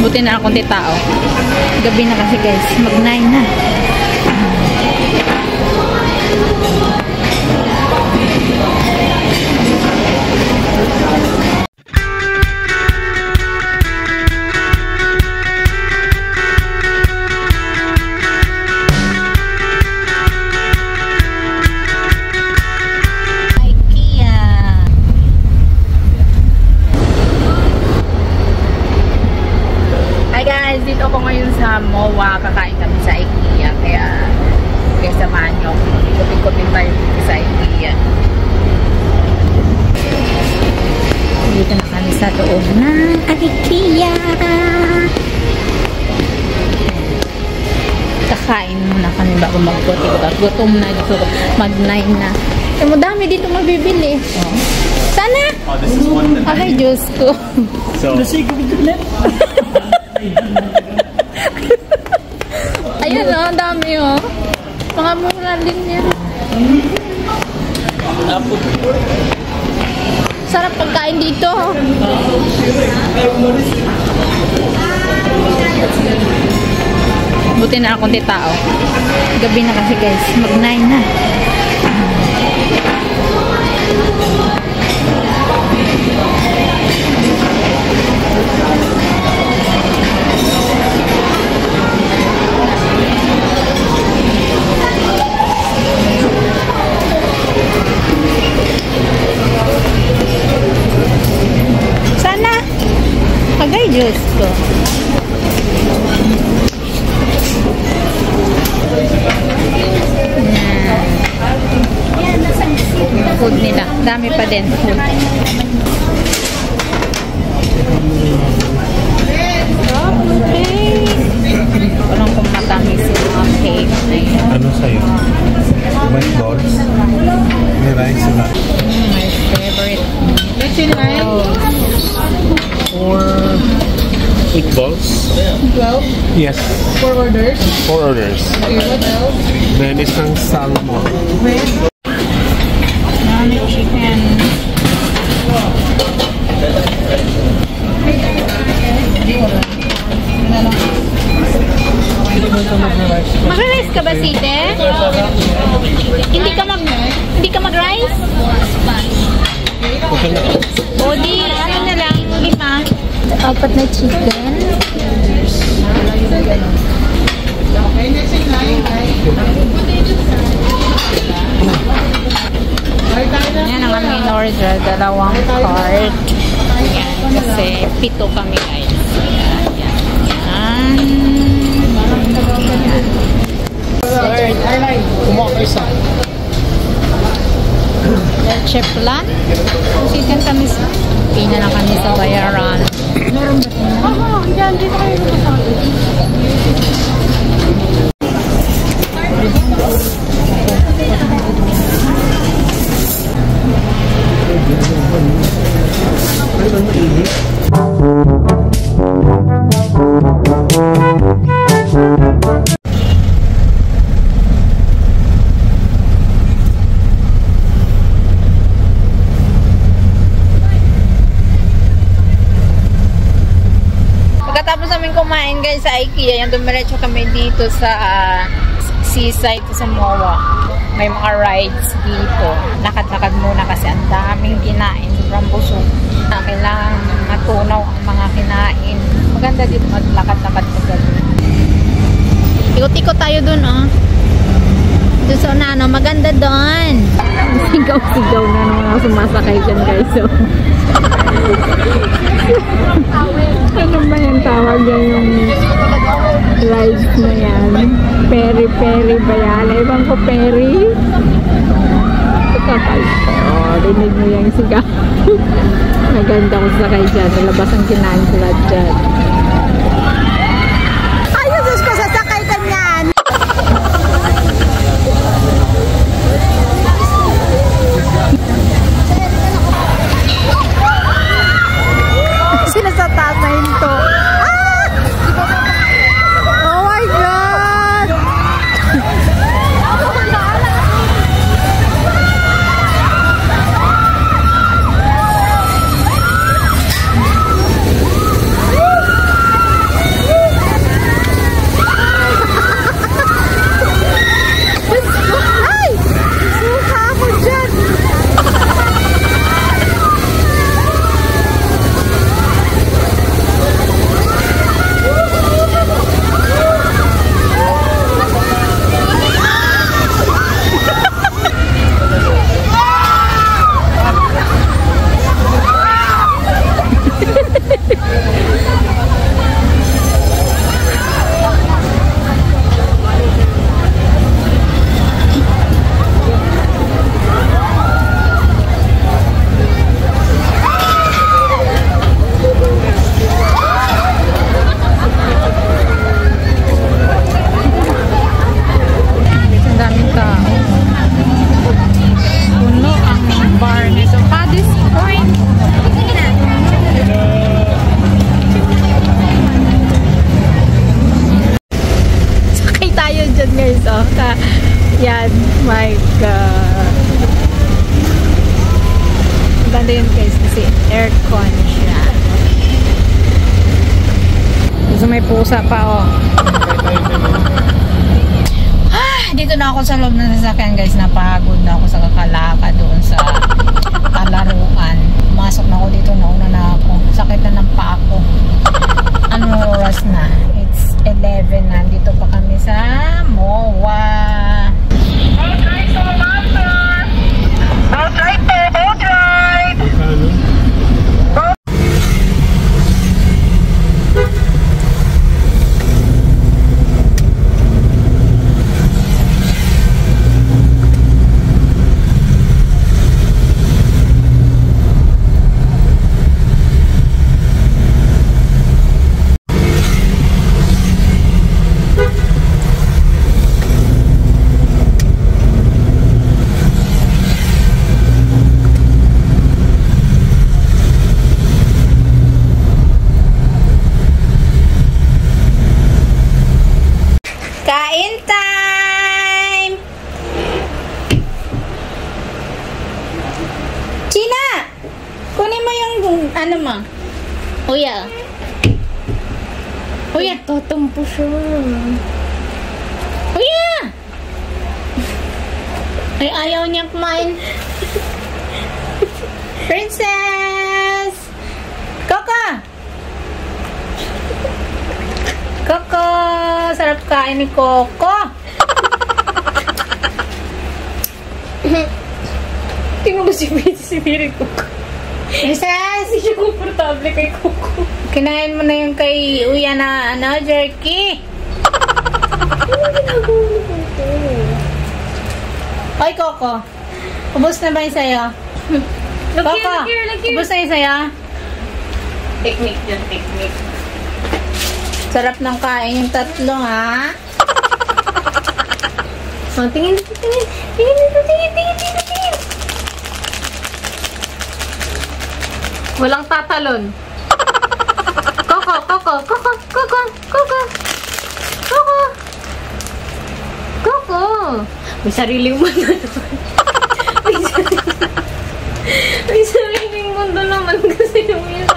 Buti na akong tao. Gabi na kasi guys. Mag-9 na. Dito ako ngayon sa MOA, kakain kami sa IKEA, kaya samahan nyo ako. Ikot-ikotin tayo dito sa IKEA. Dito na kami sa loob ng IKEA. Kakain muna kami bago magputi. Gutom na dito, mag-9 na. Eh, madami dito mabibili. Sana? Ay, Diyos ko. Ayan o, ang dami o. Mga mura din yan. Sarap pagkain dito. Buti na akong tao. Gabi na kasi guys. Mag-9 na. Agay, Diyos ko. Food nila. Dami pa din food. Parang kung matamis yung mga cake. Ano sa'yo? White balls? May rice na. My favorite. Four with balls? 12? Yes. 4 orders? 4 orders. Okay, what else? Then isang salmon. Nami chicken. Mag-rice ka ba, Site? Hindi ka mag-rice? O di, ano na lang, 5. 4 na chicken. Yan ang aming order, 2 cart. Yan, kasi 7 kami guys. Yan. Kumuha ka isa. Leche plan. Sitin kami sa pina na kami sa bayaran. Meron ba? Oo, yan. Dito kayo nakasabi. Pagkatapos namin kumain guys sa IKEA, yung dumiretso kami dito sa seaside sa MOA. May mga rides dito. Lakad-lakad muna kasi ang daming kinain. Sobrang busog. Kailangan matunaw ang mga kinain. Maganda dito maglakad-lakad paggabi. Ikot-ikot tayo dun, oh. Doon sa unano, maganda doon. Sigaw-sigaw na ng mga sumasakay dyan guys. So. Ano ba yung tawag yan yung rides na yan? Peri-peri ba yan? Ewan ko peri? Kapal. Oh, rinig mo yung sigaw. Maganda ko sakay dyan. Nalabas ang kinain sila dyan. Ayos ko sasakay ka niyan! Sila sa taas na hinto. Ah! Oh my God! may pusa pa, oh. Dito na ako sa loob ng sasakyan, guys. Napagod na ako sa kakalaka doon sa palaruan. Masok na ako dito, nauna na ako. Sakit na ng paa ko. Anong oras na? It's 11 na. Dito pa kami sa MOA. Boat ride to Master! Boat ride po! Boat ride! Kain time! China! Kunin mo yung ano mo. Uya. Uya. Tatampo siya. Uya! Ay, ayaw niya kumain. Princess! Coco! Coco! Sarap kain ni Coco! Tingnan mo si Miri Coco. Princess! Hindi siya komportable kay Coco. Kinain mo na yung kay Uya na ano, jerky. Ano ginagawa ni Coco? Oy, Coco. Ubus na ba yung sayo? Coco, ubus na yung sayo? Technique yan, technique. Sarap ng kain yung tatlo, ha? Oh, tingin. Walang tatalon. Coco. May sariling mundo naman. May sariling mundo naman kasi yung yun.